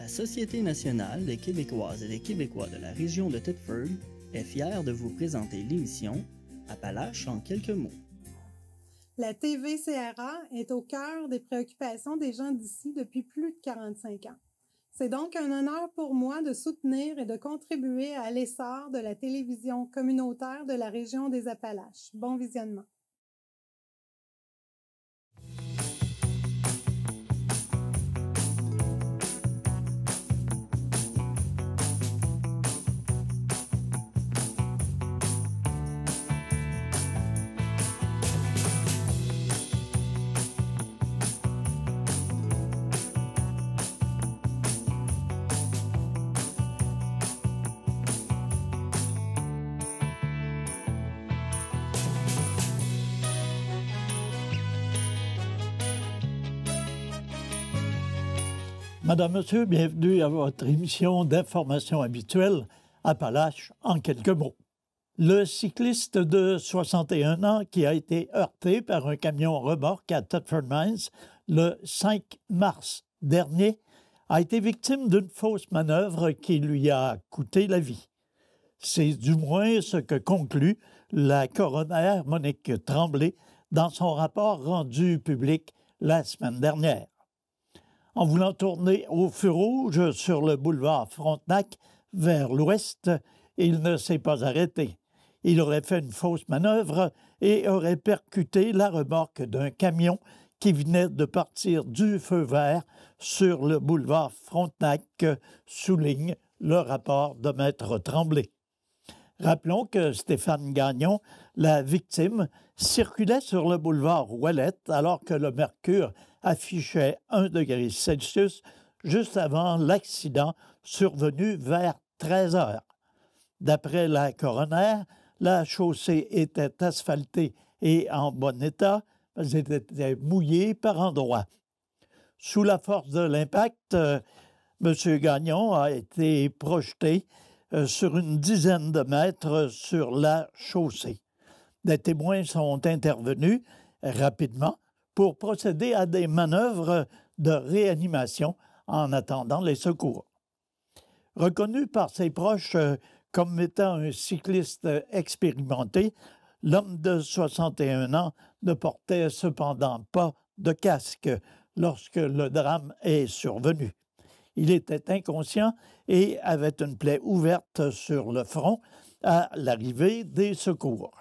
Société nationale des Québécoises et des Québécois de la région de Thetford est fière de vous présenter l'émission Appalaches en quelques mots. La TVCRA est au cœur des préoccupations des gens d'ici depuis plus de 45 ans. C'est donc un honneur pour moi de soutenir et de contribuer à l'essor de la télévision communautaire de la région des Appalaches. Bon visionnement. Madame, Monsieur, bienvenue à votre émission d'information habituelle, Appalaches en quelques mots. Le cycliste de 61 ans qui a été heurté par un camion remorque à Thetford Mines le 5 mars dernier a été victime d'une fausse manœuvre qui lui a coûté la vie. C'est du moins ce que conclut la coroner Monique Tremblay dans son rapport rendu public la semaine dernière. En voulant tourner au feu rouge sur le boulevard Frontenac vers l'ouest, il ne s'est pas arrêté. Il aurait fait une fausse manœuvre et aurait percuté la remorque d'un camion qui venait de partir du feu vert sur le boulevard Frontenac, souligne le rapport de Maître Tremblay. Rappelons que Stéphane Gagnon, la victime, circulait sur le boulevard Ouellette alors que le mercure affichait 1 degré Celsius juste avant l'accident survenu vers 13 heures. D'après la coroner, la chaussée était asphaltée et en bon état, mais elle était mouillée par endroits. Sous la force de l'impact, M. Gagnon a été projeté sur une dizaine de mètres sur la chaussée. Des témoins sont intervenus rapidement pour procéder à des manœuvres de réanimation en attendant les secours. Reconnu par ses proches comme étant un cycliste expérimenté, l'homme de 61 ans ne portait cependant pas de casque lorsque le drame est survenu. Il était inconscient et avait une plaie ouverte sur le front à l'arrivée des secours.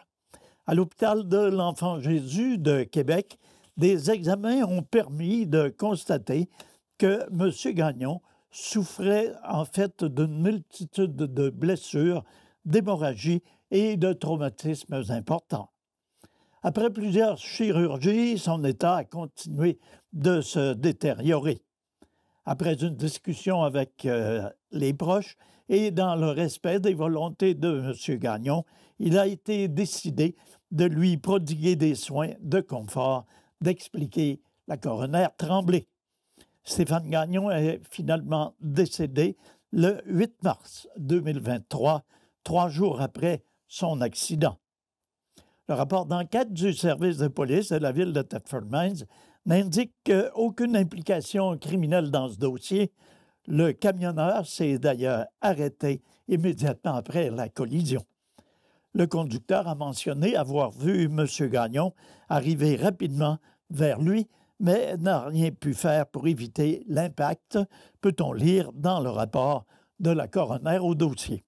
À l'hôpital de l'Enfant-Jésus de Québec, des examens ont permis de constater que M. Gagnon souffrait en fait d'une multitude de blessures, d'hémorragies et de traumatismes importants. Après plusieurs chirurgies, son état a continué de se détériorer. Après une discussion avec les proches et dans le respect des volontés de M. Gagnon, il a été décidé de lui prodiguer des soins de confort, d'expliquer la coroner Tremblay. Stéphane Gagnon est finalement décédé le 8 mars 2023, 3 jours après son accident. Le rapport d'enquête du service de police de la ville de Thetford Mines n'indique aucune implication criminelle dans ce dossier. Le camionneur s'est d'ailleurs arrêté immédiatement après la collision. Le conducteur a mentionné avoir vu M. Gagnon arriver rapidement vers lui, mais n'a rien pu faire pour éviter l'impact, peut-on lire dans le rapport de la coroner au dossier.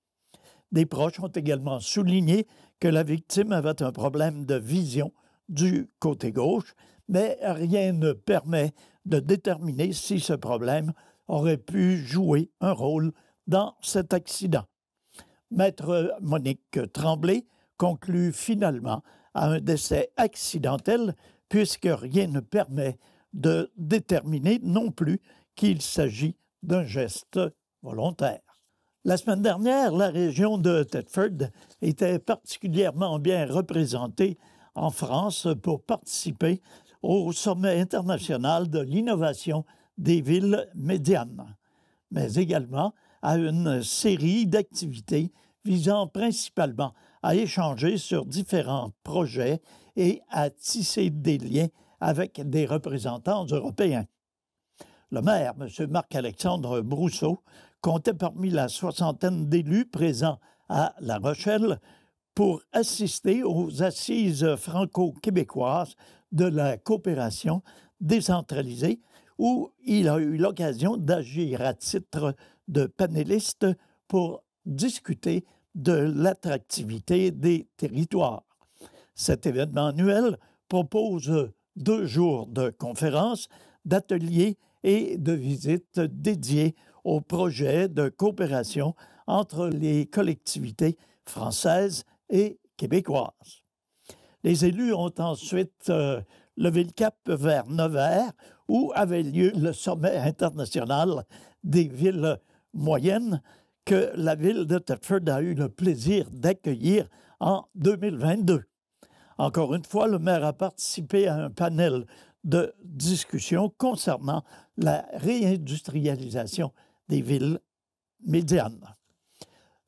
Des proches ont également souligné que la victime avait un problème de vision du côté gauche, mais rien ne permet de déterminer si ce problème aurait pu jouer un rôle dans cet accident. Maître Monique Tremblay conclut finalement à un décès accidentel puisque rien ne permet de déterminer non plus qu'il s'agit d'un geste volontaire. La semaine dernière, la région de Thetford était particulièrement bien représentée en France pour participer au sommet international de l'innovation des villes médianes, mais également à une série d'activités visant principalement à échanger sur différents projets et à tisser des liens avec des représentants européens. Le maire, M. Marc-Alexandre Brousseau, comptait parmi la soixantaine d'élus présents à La Rochelle pour assister aux assises franco-québécoises de la coopération décentralisée, où il a eu l'occasion d'agir à titre de panéliste pour discuter de l'attractivité des territoires. Cet événement annuel propose 2 jours de conférences, d'ateliers et de visites dédiées aux projets de coopération entre les collectivités françaises et québécoises. Les élus ont ensuite levé le cap vers Nevers, où avait lieu le sommet international des villes moyennes que la ville de Thetford a eu le plaisir d'accueillir en 2022. Encore une fois, le maire a participé à un panel de discussion concernant la réindustrialisation des villes médianes.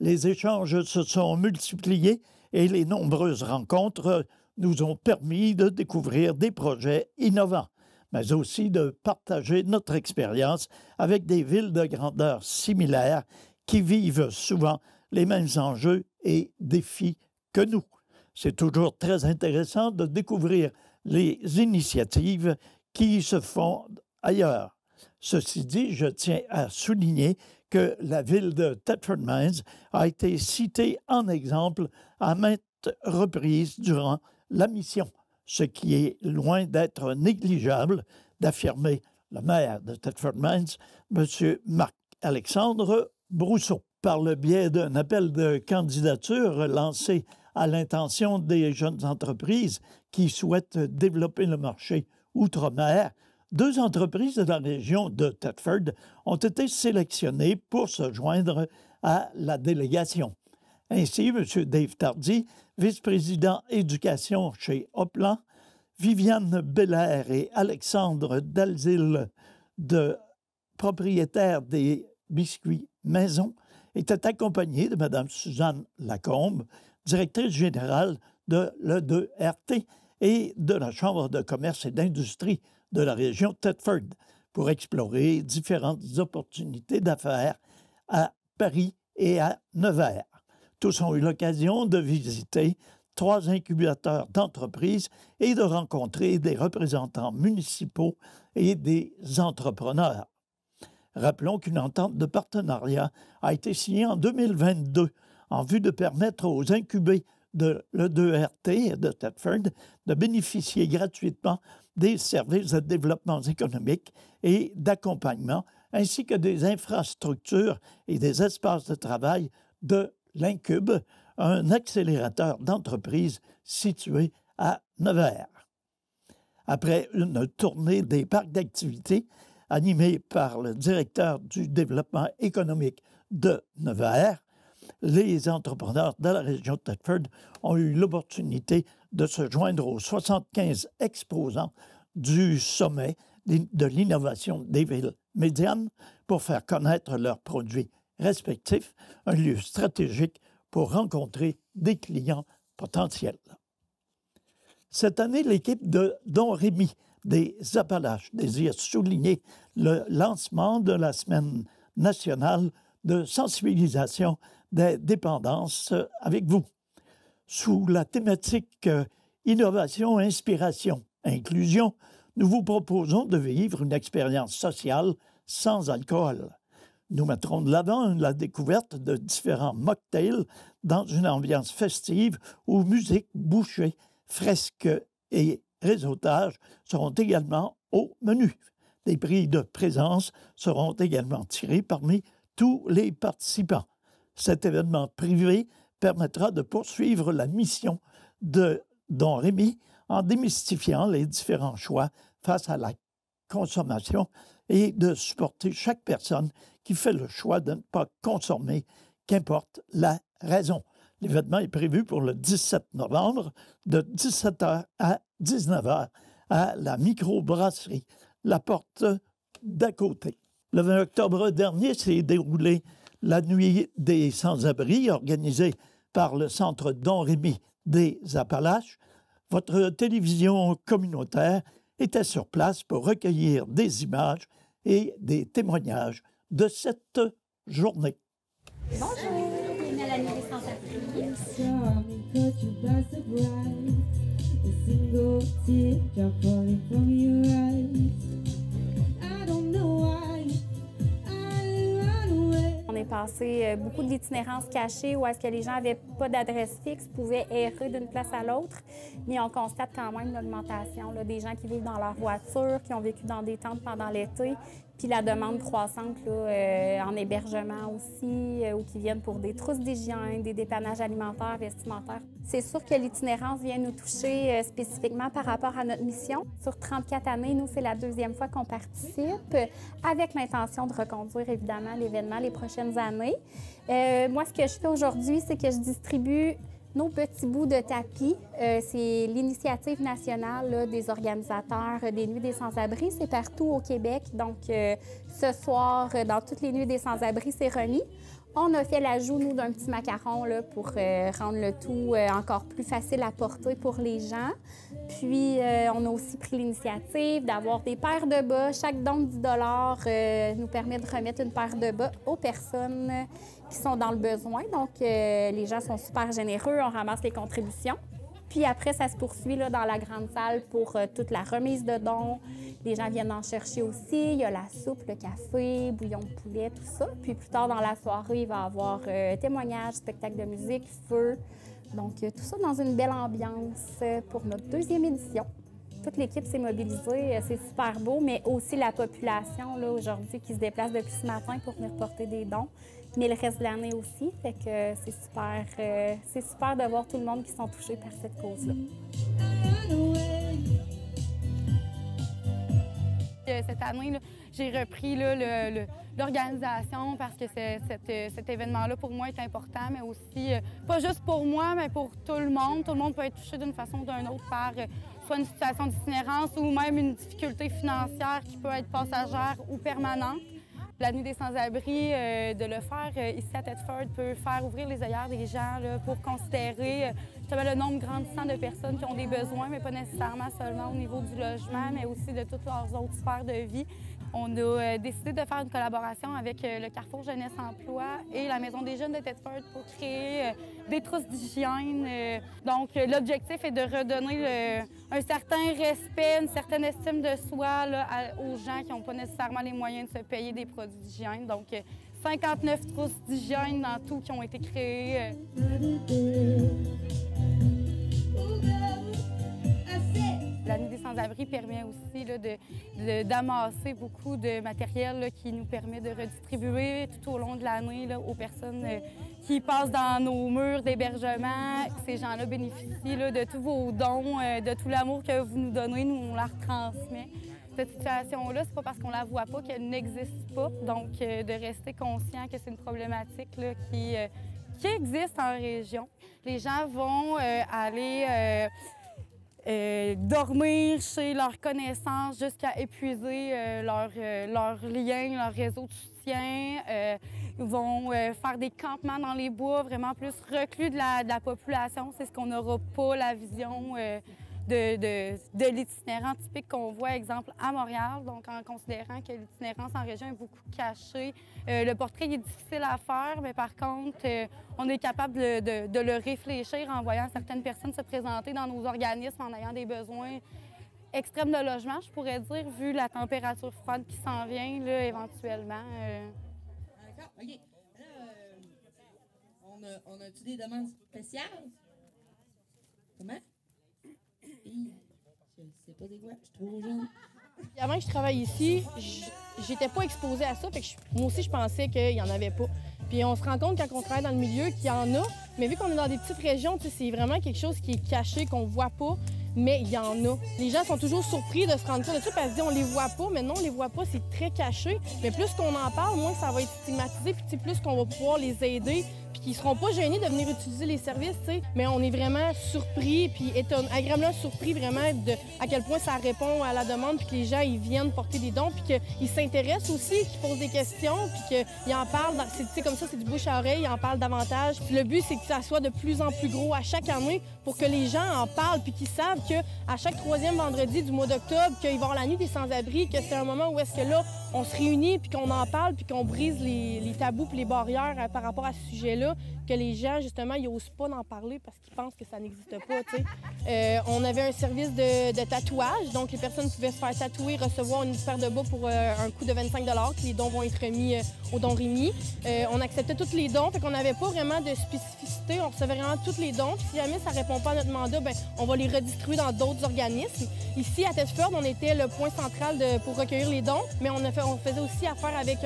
Les échanges se sont multipliés et les nombreuses rencontres nous ont permis de découvrir des projets innovants, mais aussi de partager notre expérience avec des villes de grandeur similaire qui vivent souvent les mêmes enjeux et défis que nous. C'est toujours très intéressant de découvrir les initiatives qui se font ailleurs. Ceci dit, je tiens à souligner que la ville de Thetford Mines a été citée en exemple à maintes reprises durant la mission, ce qui est loin d'être négligeable, d'affirmer le maire de Thetford Mines, M. Marc-Alexandre Brousseau. Par le biais d'un appel de candidature lancé à l'intention des jeunes entreprises qui souhaitent développer le marché outre-mer, 2 entreprises de la région de Thetford ont été sélectionnées pour se joindre à la délégation. Ainsi, M. Dave Tardy, vice-président éducation chez Oplan, Viviane Belair et Alexandre Dalzil, propriétaires des biscuits Maison, étaient accompagnés de Mme Suzanne Lacombe, directrice générale de l'E2RT et de la Chambre de commerce et d'industrie de la région de Thetford, pour explorer différentes opportunités d'affaires à Paris et à Nevers. Tous ont eu l'occasion de visiter 3 incubateurs d'entreprises et de rencontrer des représentants municipaux et des entrepreneurs. Rappelons qu'une entente de partenariat a été signée en 2022 en vue de permettre aux incubés de l'E2RT et de Thetford de bénéficier gratuitement des services de développement économique et d'accompagnement, ainsi que des infrastructures et des espaces de travail de l'Incube, un accélérateur d'entreprises situé à Nevers. Après une tournée des parcs d'activités animée par le directeur du développement économique de Nevers, les entrepreneurs de la région de Thetford ont eu l'opportunité de se joindre aux 75 exposants du sommet de l'innovation des villes médianes pour faire connaître leurs produits respectifs, un lieu stratégique pour rencontrer des clients potentiels. Cette année, l'équipe de Don Rémy des Appalaches désire souligner le lancement de la Semaine nationale de sensibilisation des dépendances avec vous. Sous la thématique Innovation, inspiration, inclusion, nous vous proposons de vivre une expérience sociale sans alcool. Nous mettrons de l'avant la découverte de différents mocktails dans une ambiance festive où musique, bouchées, fresques et réseautage seront également au menu. Des prix de présence seront également tirés parmi tous les participants. Cet événement privé permettra de poursuivre la mission de Don Rémy en démystifiant les différents choix face à la consommation et de supporter chaque personne qui fait le choix de ne pas consommer, qu'importe la raison. L'événement est prévu pour le 17 novembre de 17h à 19h à la microbrasserie La Porte d'à côté. Le 20 octobre dernier s'est déroulée la Nuit des sans-abri organisée par le Centre Don Rémy des Appalaches. Votre télévision communautaire était sur place pour recueillir des images et des témoignages de cette journée. Bonjour, bienvenue à la nuit des sans-abri. On est passé beaucoup de l'itinérance cachée où est-ce que les gens n'avaient pas d'adresse fixe, pouvaient errer d'une place à l'autre, mais on constate quand même l'augmentation des gens qui vivent dans leur voiture, qui ont vécu dans des tentes pendant l'été, puis la demande croissante en hébergement aussi, ou qui viennent pour des trousses d'hygiène, des dépannages alimentaires, vestimentaires. C'est sûr que l'itinérance vient nous toucher spécifiquement par rapport à notre mission. Sur 34 années, nous, c'est la deuxième fois qu'on participe, avec l'intention de reconduire évidemment l'événement les prochaines années. Moi, ce que je fais aujourd'hui, c'est que je distribue nos petits bouts de tapis. C'est l'initiative nationale des organisateurs des Nuits des sans-abri. C'est partout au Québec. Donc, ce soir, dans toutes les Nuits des sans-abri, c'est remis. On a fait l'ajout, nous, d'un petit macaron pour rendre le tout encore plus facile à porter pour les gens. Puis, on a aussi pris l'initiative d'avoir des paires de bas. Chaque don de 10 nous permet de remettre une paire de bas aux personnes qui sont dans le besoin. Donc, les gens sont super généreux, on ramasse les contributions. Puis après, ça se poursuit dans la grande salle pour toute la remise de dons. Les gens viennent en chercher aussi. Il y a la soupe, le café, bouillon de poulet, tout ça. Puis plus tard dans la soirée, il va y avoir témoignages, spectacle de musique, feu. Donc, tout ça dans une belle ambiance pour notre deuxième édition. Toute l'équipe s'est mobilisée, c'est super beau, mais aussi la population aujourd'hui qui se déplace depuis ce matin pour venir porter des dons, mais le reste de l'année aussi. Fait que c'est super de voir tout le monde qui sont touchés par cette cause-là. Cette année, j'ai repris l'organisation parce que cet événement-là, pour moi, est important, mais aussi, pas juste pour moi, mais pour tout le monde. Tout le monde peut être touché d'une façon ou d'une autre par soit une situation d'itinérance ou même une difficulté financière qui peut être passagère ou permanente. La Nuit des sans-abri, de le faire ici à Thetford peut faire ouvrir les œillères des gens pour considérer justement le nombre grandissant de personnes qui ont des besoins, mais pas nécessairement seulement au niveau du logement, mais aussi de toutes leurs autres sphères de vie. On a décidé de faire une collaboration avec le Carrefour Jeunesse Emploi et la Maison des jeunes de Thetford pour créer des trousses d'hygiène. Donc, l'objectif est de redonner un certain respect, une certaine estime de soi aux gens qui n'ont pas nécessairement les moyens de se payer des produits d'hygiène. Donc, 59 trousses d'hygiène dans tout qui ont été créées. La Nuit des sans-abri permet aussi d'amasser beaucoup de matériel qui nous permet de redistribuer tout au long de l'année aux personnes qui passent dans nos murs d'hébergement. Ces gens-là bénéficient de tous vos dons, de tout l'amour que vous nous donnez, nous on la retransmet. Cette situation-là, c'est pas parce qu'on la voit pas qu'elle n'existe pas. Donc, de rester conscient que c'est une problématique qui existe en région. Les gens vont aller dormir chez leurs connaissances jusqu'à épuiser leurs liens, leur réseau de soutien. Ils vont faire des campements dans les bois, vraiment plus reclus de la population. C'est ce qu'on n'aura pas la vision de l'itinérant typique qu'on voit, exemple, à Montréal. Donc, en considérant que l'itinérance en région est beaucoup cachée, le portrait est difficile à faire, mais par contre, on est capable de le réfléchir en voyant certaines personnes se présenter dans nos organismes en ayant des besoins extrêmes de logement, je pourrais dire, vu la température froide qui s'en vient, là, éventuellement. D'accord, OK. Là, on a-tu des demandes spéciales? Comment? Je sais pas c'est quoi, je suis trop jeune. Avant que je travaille ici, j'étais pas exposée à ça, fait que moi aussi je pensais qu'il y en avait pas. Puis on se rend compte quand on travaille dans le milieu qu'il y en a, mais vu qu'on est dans des petites régions, c'est vraiment quelque chose qui est caché, qu'on voit pas, mais il y en a. Les gens sont toujours surpris de se rendre compte de ça parce qu'ils disent on les voit pas, mais non, on les voit pas, c'est très caché. Mais plus qu'on en parle, moins ça va être stigmatisé, puis plus qu'on va pouvoir les aider, puis qu'ils ne seront pas gênés de venir utiliser les services, tu sais. Mais on est vraiment surpris, puis agréablement surpris vraiment à quel point ça répond à la demande, puis que les gens, ils viennent porter des dons, puis qu'ils s'intéressent aussi, qu'ils posent des questions, puis qu'ils en parlent. C'est comme ça, c'est du bouche à oreille, ils en parlent davantage. Puis le but, c'est que ça soit de plus en plus gros à chaque année pour que les gens en parlent, puis qu'ils savent qu'à chaque 3e vendredi du mois d'octobre, qu'il va y avoir la nuit des sans-abri, que c'est un moment où est-ce que là, on se réunit, puis qu'on en parle, puis qu'on brise les tabous puis les barrières par rapport à ce sujet-là, que les gens, justement, ils n'osent pas d'en parler parce qu'ils pensent que ça n'existe pas, tu sais. On avait un service de tatouage, donc les personnes pouvaient se faire tatouer, recevoir une paire de bas pour un coût de 25 que les dons vont être remis au don Rémi. On acceptait tous les dons, fait qu'on n'avait pas vraiment de spécificité, on recevait vraiment tous les dons, puis si jamais ça ne répond pas à notre mandat, bien, on va les redistribuer dans d'autres organismes. Ici, à Thetford, on était le point central pour recueillir les dons, mais on faisait aussi affaire avec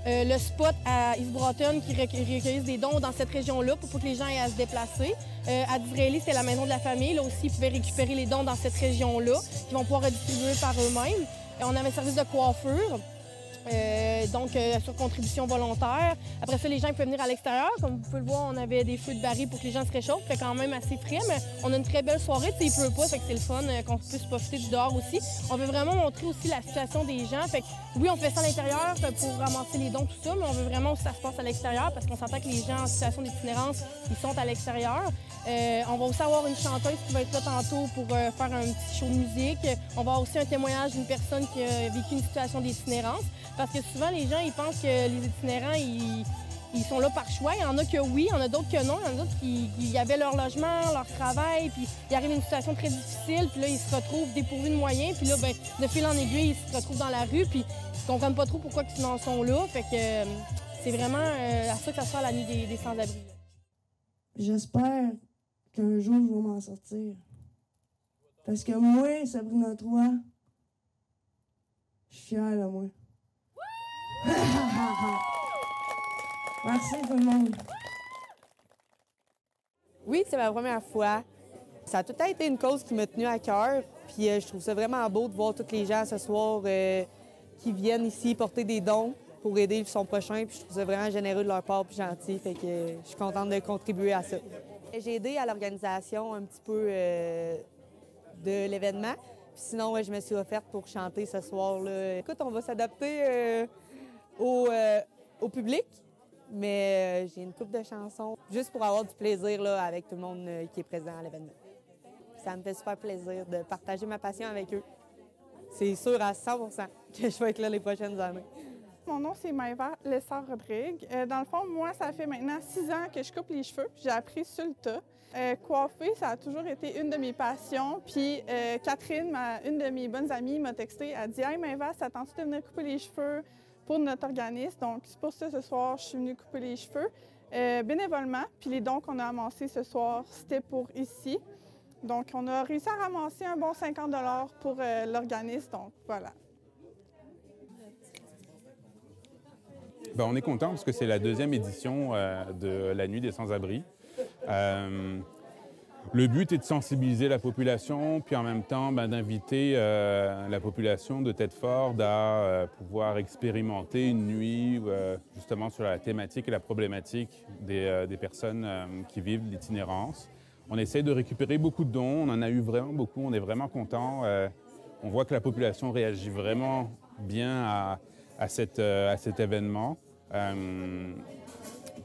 le spot à East Broughton qui recueillissent des dons dans cette région-là pour pas que les gens aient à se déplacer. À Disraeli, c'était la maison de la famille. Là aussi, ils pouvaient récupérer les dons dans cette région-là, qu'ils vont pouvoir redistribuer par eux-mêmes. On avait un service de coiffure. Sur contribution volontaire. Après ça, les gens peuvent venir à l'extérieur. Comme vous pouvez le voir, on avait des feux de baril pour que les gens se réchauffent. Fait quand même assez frais, mais on a une très belle soirée. Il pleut pas, fait que c'est le fun qu'on puisse profiter du dehors aussi. On veut vraiment montrer aussi la situation des gens. Fait que, oui, on fait ça à l'intérieur pour ramasser les dons, tout ça, mais on veut vraiment que ça se passe à l'extérieur parce qu'on s'entend que les gens en situation d'itinérance, ils sont à l'extérieur. On va aussi avoir une chanteuse qui va être là tantôt pour faire un petit show de musique. On va avoir aussi un témoignage d'une personne qui a vécu une situation d'itinérance. Parce que souvent, les gens, ils pensent que les itinérants, ils sont là par choix. Il y en a que oui, il y en a d'autres que non. Il y en a d'autres qui avaient leur logement, leur travail, puis ils arrivent à une situation très difficile, puis là, ils se retrouvent dépourvus de moyens, puis là, bien, de fil en aiguille, ils se retrouvent dans la rue, puis ils comprennent pas trop pourquoi ils en sont là. Fait que c'est vraiment à ça que ça sert la nuit des sans-abri. J'espère qu'un jour, je vais m'en sortir. Parce que moi, Sabrina 3, je suis fière de moi. Merci tout le monde. Oui, c'est ma première fois. Ça a tout à été une cause qui m'a tenue à cœur. Puis je trouve ça vraiment beau de voir tous les gens ce soir qui viennent ici porter des dons pour aider son prochain. Puis je trouve ça vraiment généreux de leur part puis gentil. Fait que je suis contente de contribuer à ça. J'ai aidé à l'organisation un petit peu de l'événement. Puis sinon, ouais, je me suis offerte pour chanter ce soir-là. Écoute, on va s'adapter au public, mais j'ai une couple de chansons juste pour avoir du plaisir là, avec tout le monde qui est présent à l'événement. Ça me fait super plaisir de partager ma passion avec eux. C'est sûr à 100% que je vais être là les prochaines années. Mon nom, c'est Maëva Lessard-Rodrigue. Dans le fond, moi, ça fait maintenant 6 ans que je coupe les cheveux. J'ai appris sur le tas. Coiffer, ça a toujours été une de mes passions. Puis Catherine, une de mes bonnes amies, m'a texté. Elle dit « Hey Maëva, ça tente-tu de venir couper les cheveux pour notre organisme? » Donc, c'est pour ça, ce soir, je suis venue couper les cheveux bénévolement. Puis les dons qu'on a amassés ce soir, c'était pour ici. Donc, on a réussi à ramasser un bon 50 $ pour l'organisme. Donc, voilà. Ben, on est content parce que c'est la 2e édition de la Nuit des sans-abri. Le but est de sensibiliser la population, puis en même temps d'inviter la population de Thetford à pouvoir expérimenter une nuit justement sur la thématique et la problématique des personnes qui vivent l'itinérance. On essaie de récupérer beaucoup de dons, on en a eu vraiment beaucoup, on est vraiment content. On voit que la population réagit vraiment bien à cet événement.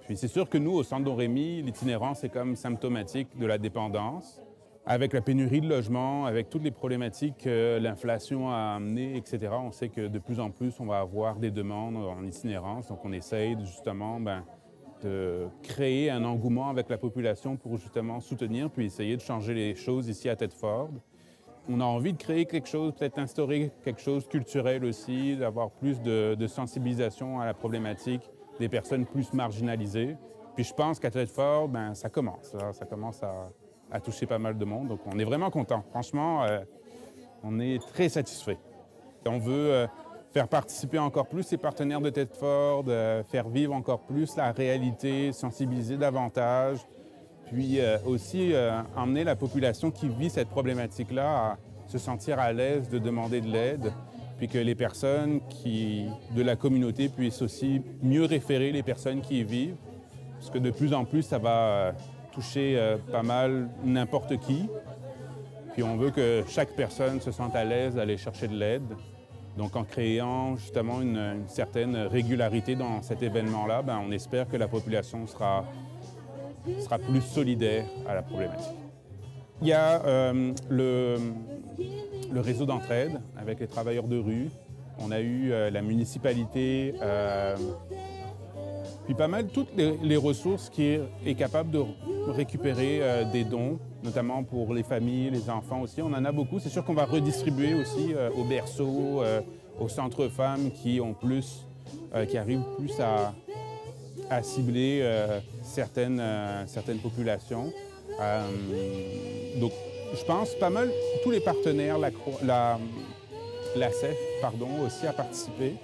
Puis c'est sûr que nous, au Centre Don Rémi, l'itinérance est comme symptomatique de la dépendance. Avec la pénurie de logements, avec toutes les problématiques que l'inflation a amenées, etc., on sait que de plus en plus, on va avoir des demandes en itinérance. Donc on essaye justement de créer un engouement avec la population pour justement soutenir puis essayer de changer les choses ici à Thetford. On a envie de créer quelque chose, peut-être instaurer quelque chose de culturel aussi, d'avoir plus de sensibilisation à la problématique des personnes plus marginalisées. Puis je pense qu'à Thetford, ça commence. Ça commence à toucher pas mal de monde. Donc on est vraiment content. Franchement, on est très satisfait. On veut faire participer encore plus les partenaires de Thetford, faire vivre encore plus la réalité, sensibiliser davantage. Puis aussi emmener la population qui vit cette problématique-là à se sentir à l'aise de demander de l'aide, puis que les personnes de la communauté puissent aussi mieux référer les personnes qui y vivent. parce que de plus en plus, ça va toucher pas mal n'importe qui. Puis on veut que chaque personne se sente à l'aise d'aller chercher de l'aide. Donc en créant justement une certaine régularité dans cet événement-là, ben, on espère que la population sera plus solidaire à la problématique. Il y a le réseau d'entraide avec les travailleurs de rue. On a eu la municipalité, puis pas mal toutes les ressources qui est capable de récupérer des dons, notamment pour les familles, les enfants aussi. On en a beaucoup. C'est sûr qu'on va redistribuer aussi aux berceaux, aux centres femmes qui arrivent plus à cibler certaines populations. Donc, je pense pas mal tous les partenaires, la CEF, aussi a participé.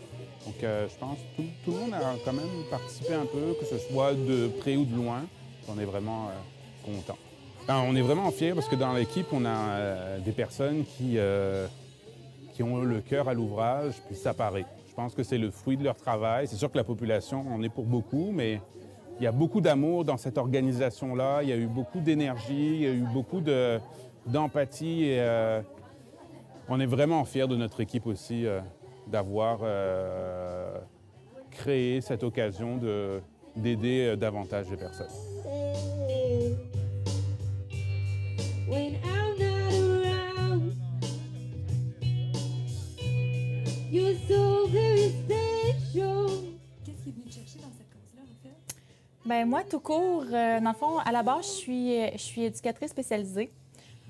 Donc, je pense que tout le monde a quand même participé un peu, que ce soit de près ou de loin. On est vraiment contents. On est vraiment fiers parce que dans l'équipe, on a des personnes qui ont le cœur à l'ouvrage, puis ça paraît. Je pense que c'est le fruit de leur travail. C'est sûr que la population en est pour beaucoup, mais il y a beaucoup d'amour dans cette organisation-là. Il y a eu beaucoup d'énergie, il y a eu beaucoup d'empathie. Et on est vraiment fiers de notre équipe aussi d'avoir créé cette occasion d'aider davantage les personnes. Qu'est-ce qui est venu te chercher dans cette cause-là, en fait? Bien, moi, tout court, dans le fond, à la base, je suis éducatrice spécialisée.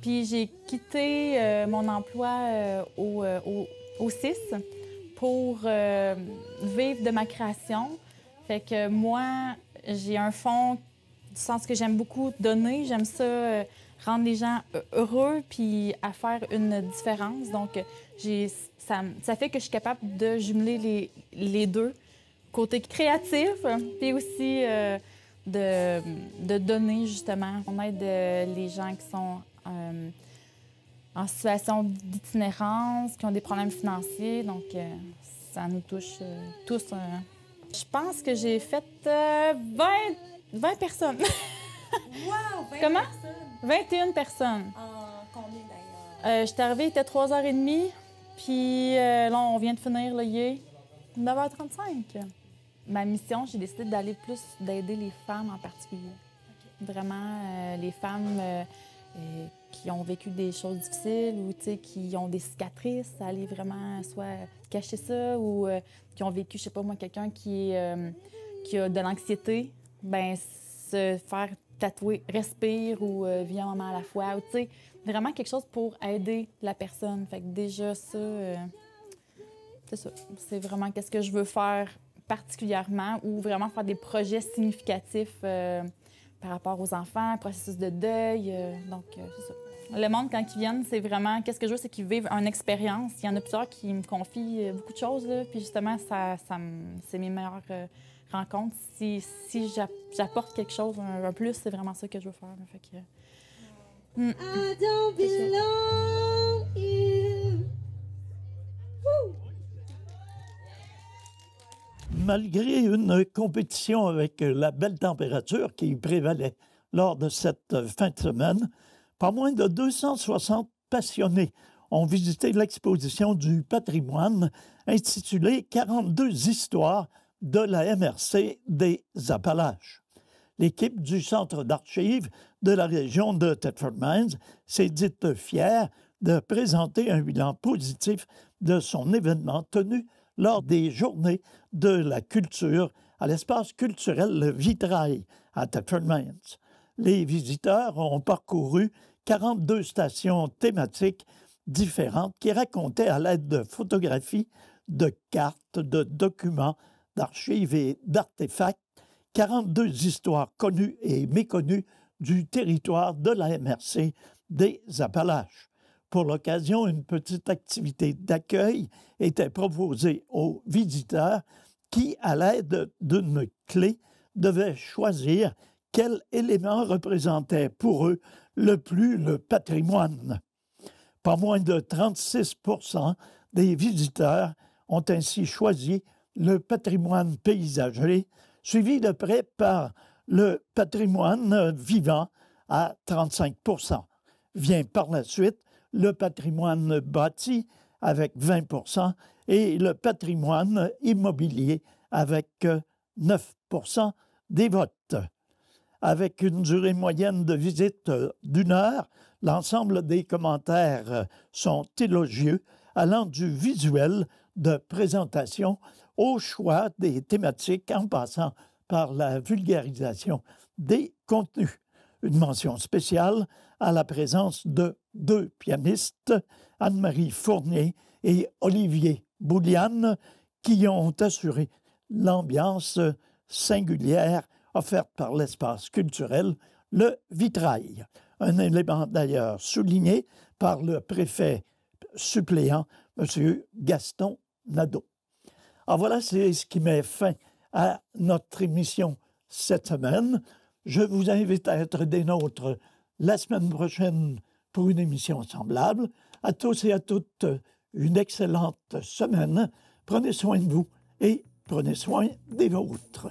Puis j'ai quitté mon emploi au CIS pour vivre de ma création. Fait que moi, j'ai un fond du sens que j'aime beaucoup donner. J'aime ça, rendre les gens heureux puis à faire une différence. Donc, ça fait que je suis capable de jumeler les deux, côté créatif, puis aussi de donner, justement. On aide les gens qui sont en situation d'itinérance, qui ont des problèmes financiers. Donc, ça nous touche tous. Je pense que j'ai fait 20 personnes. Wow! 20 Comment? personnes? 21 personnes. En combien, d'ailleurs? Je suis arrivée, il était 3h30. Puis là, on vient de finir, là, il est 9h35. Ma mission, j'ai décidé d'aller plus d'aider les femmes en particulier. Okay. Vraiment, les femmes qui ont vécu des choses difficiles ou qui ont des cicatrices, aller vraiment soit cacher ça ou qui ont vécu, je sais pas moi, quelqu'un qui a de l'anxiété, ben se faire tatouer « respire » ou « vis un moment à la fois » ou vraiment quelque chose pour aider la personne. Fait que déjà ça, c'est ça. C'est vraiment qu'est-ce que je veux faire particulièrement ou vraiment faire des projets significatifs par rapport aux enfants, processus de deuil. Donc, c'est ça. Le monde, quand ils viennent, c'est vraiment... Qu'est-ce que je veux, c'est qu'ils vivent une expérience. Il y en a plusieurs qui me confient beaucoup de choses, là, puis justement, c'est mes meilleures rencontres. Si j'apporte quelque chose, un plus, c'est vraiment ça que je veux faire. Là. Fait que... I don't belong here. Malgré une compétition avec la belle température qui prévalait lors de cette fin de semaine, pas moins de 260 passionnés ont visité l'exposition du patrimoine intitulée « 42 histoires de la MRC des Appalaches ». L'équipe du Centre d'archives de la région de Thetford Mines s'est dite fière de présenter un bilan positif de son événement tenu lors des Journées de la culture à l'espace culturel Le Vitrail à Thetford Mines. Les visiteurs ont parcouru 42 stations thématiques différentes qui racontaient à l'aide de photographies, de cartes, de documents, d'archives et d'artefacts 42 histoires connues et méconnues du territoire de la MRC des Appalaches. Pour l'occasion, une petite activité d'accueil était proposée aux visiteurs qui, à l'aide d'une clé, devaient choisir quel élément représentait pour eux le plus le patrimoine. Pas moins de 36 % des visiteurs ont ainsi choisi le patrimoine paysager, suivi de près par Le patrimoine vivant à 35 %. Vient par la suite le patrimoine bâti avec 20 % et le patrimoine immobilier avec 9 % des votes. Avec une durée moyenne de visite d'1 heure, l'ensemble des commentaires sont élogieux, allant du visuel de présentation au choix des thématiques en passant par la vulgarisation des contenus. Une mention spéciale à la présence de 2 pianistes, Anne-Marie Fournier et Olivier Bouliane, qui ont assuré l'ambiance singulière offerte par l'espace culturel Le Vitrail. Un élément d'ailleurs souligné par le préfet suppléant, M. Gaston Nadeau. Alors voilà, c'est ce qui met fin à notre émission cette semaine. Je vous invite à être des nôtres la semaine prochaine pour une émission semblable. À tous et à toutes, une excellente semaine. Prenez soin de vous et prenez soin des vôtres.